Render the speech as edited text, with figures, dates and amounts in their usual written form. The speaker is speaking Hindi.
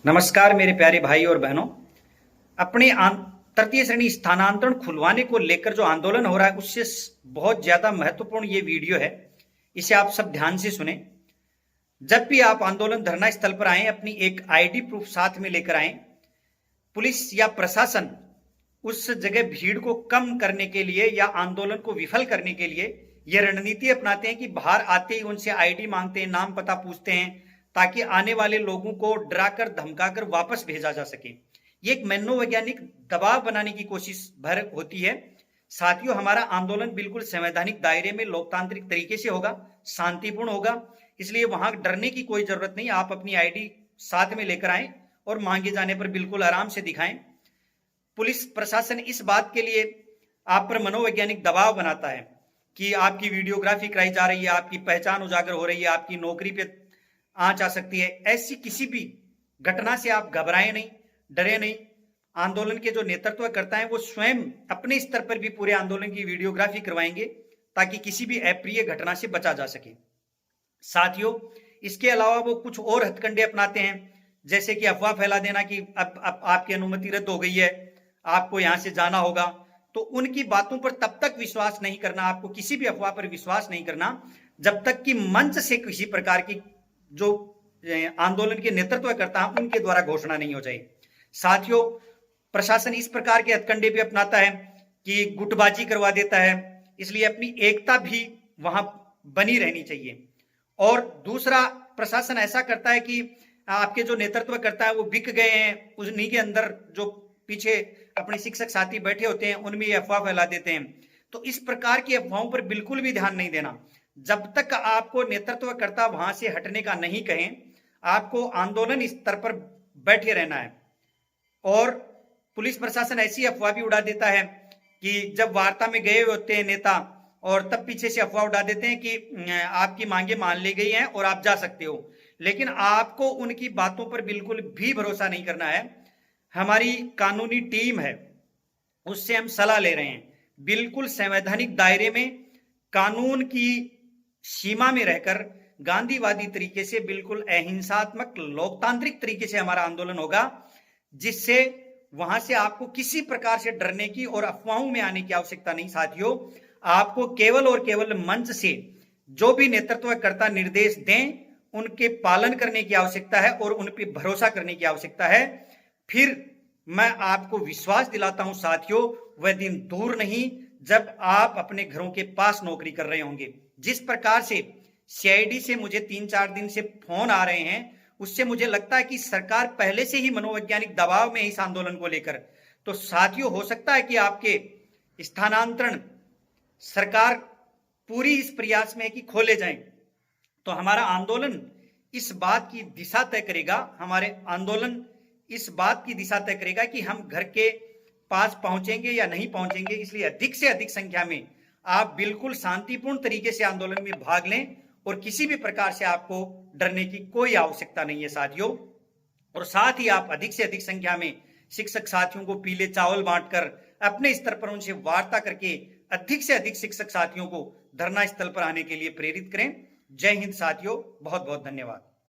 नमस्कार मेरे प्यारे भाई और बहनों। अपने तृतीय श्रेणी स्थानांतरण खुलवाने को लेकर जो आंदोलन हो रहा है उससे बहुत ज्यादा महत्वपूर्ण ये वीडियो है। इसे आप सब ध्यान से सुने। जब भी आप आंदोलन धरना स्थल पर आए अपनी एक आईडी प्रूफ साथ में लेकर आए। पुलिस या प्रशासन उस जगह भीड़ को कम करने के लिए या आंदोलन को विफल करने के लिए यह रणनीति अपनाते हैं कि बाहर आते ही उनसे आईडी मांगते हैं, नाम पता पूछते हैं, ताकि आने वाले लोगों को डराकर धमकाकर वापस भेजा जा सके। ये एक मनोवैज्ञानिक दबाव बनाने की कोशिश भर होती है। साथियों, हमारा आंदोलन बिल्कुल संवैधानिक दायरे में लोकतांत्रिक तरीके से होगा, शांतिपूर्ण होगा, इसलिए वहां डरने की कोई जरूरत नहीं। आप अपनी आईडी साथ में लेकर आए और मांगे जाने पर बिल्कुल आराम से दिखाएं। पुलिस प्रशासन इस बात के लिए आप पर मनोवैज्ञानिक दबाव बनाता है कि आपकी वीडियोग्राफी कराई जा रही है, आपकी पहचान उजागर हो रही है, आपकी नौकरी पे आंच आ सकती है। ऐसी किसी भी घटना से आप घबराए नहीं, डरे नहीं। आंदोलन के जो नेतृत्व करता है वो स्वयं अपने स्तर पर भी पूरे आंदोलन की वीडियोग्राफी करवाएंगे ताकि किसी भी अप्रिय घटना से बचा जा सके। साथियों, इसके अलावा वो कुछ और हथकंडे अपनाते हैं, जैसे कि अफवाह फैला देना कि अब आपकी अनुमति रद्द हो गई है, आपको यहां से जाना होगा। तो उनकी बातों पर तब तक विश्वास नहीं करना, आपको किसी भी अफवाह पर विश्वास नहीं करना जब तक कि मंच से किसी प्रकार की जो आंदोलन के नेतृत्व करता है उनके द्वारा घोषणा नहीं हो जाए। साथियों, प्रशासन इस प्रकार के हथकंडे भी अपनाता है कि गुटबाजी करवा देता है, इसलिए अपनी एकता भी वहां बनी रहनी चाहिए। और दूसरा, प्रशासन ऐसा करता है कि आपके जो नेतृत्व करता है वो बिक गए हैं, उन्हीं के अंदर जो पीछे अपने शिक्षक साथी बैठे होते हैं उनमें ये अफवाह फैला देते हैं। तो इस प्रकार की अफवाहों पर बिल्कुल भी ध्यान नहीं देना। जब तक आपको नेतृत्वकर्ता वहां से हटने का नहीं कहें, आपको आंदोलन स्तर पर बैठे रहना है। और पुलिस प्रशासन ऐसी अफवाह भी उड़ा देता है कि जब वार्ता में गए होते हैं नेता और तब पीछे से अफवाह उड़ा देते हैं कि आपकी मांगे मान ली गई हैं और आप जा सकते हो। लेकिन आपको उनकी बातों पर बिल्कुल भी भरोसा नहीं करना है। हमारी कानूनी टीम है, उससे हम सलाह ले रहे हैं। बिल्कुल संवैधानिक दायरे में कानून की सीमा में रहकर गांधीवादी तरीके से बिल्कुल अहिंसात्मक लोकतांत्रिक तरीके से हमारा आंदोलन होगा, जिससे वहां से आपको किसी प्रकार से डरने की और अफवाहों में आने की आवश्यकता नहीं। साथियों, आपको केवल और केवल मंच से जो भी नेतृत्वकर्ता निर्देश दें उनके पालन करने की आवश्यकता है और उन पर भरोसा करने की आवश्यकता है। फिर मैं आपको विश्वास दिलाता हूं साथियों, वह दिन दूर नहीं जब आप अपने घरों के पास नौकरी कर रहे होंगे। जिस प्रकार से सीआईडी से मुझे 3-4 दिन से फोन आ रहे हैं, उससे मुझे लगता है कि सरकार पहले से ही मनोवैज्ञानिक दबाव में इस आंदोलन को लेकर। तो साथियों, हो सकता है कि आपके स्थानांतरण सरकार पूरी इस प्रयास में है कि खोले जाएं। तो हमारा आंदोलन इस बात की दिशा तय करेगा, हमारे आंदोलन इस बात की दिशा तय करेगा कि हम घर के पास पहुंचेंगे या नहीं पहुंचेंगे। इसलिए अधिक से अधिक संख्या में आप बिल्कुल शांतिपूर्ण तरीके से आंदोलन में भाग लें और किसी भी प्रकार से आपको डरने की कोई आवश्यकता नहीं है साथियों। और साथ ही आप अधिक से अधिक संख्या में शिक्षक साथियों को पीले चावल बांटकर अपने स्तर पर उनसे वार्ता करके अधिक से अधिक शिक्षक साथियों को धरना स्थल पर आने के लिए प्रेरित करें। जय हिंद साथियों, बहुत बहुत धन्यवाद।